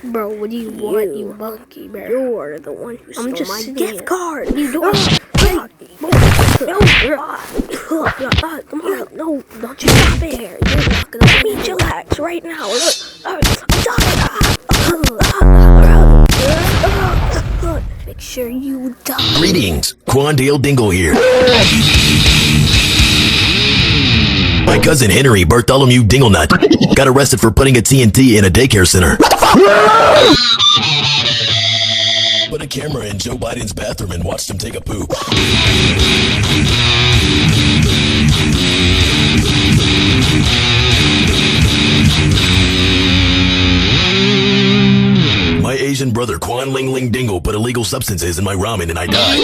Bro, what do you want, you monkey, bro? You're the one who stole I'm just my saying. gift card. You don't. Come on, no, don't you stop it. You're not gonna let me chillax right now. Look, make sure you die. Greetings, Quandale Dingle here. My cousin Henry Bartholomew Dinglenut got arrested for putting a TNT in a daycare center. Put a camera in Joe Biden's bathroom and watched him take a poop. My Asian brother Quan Ling Ling Dingle put illegal substances in my ramen and I died.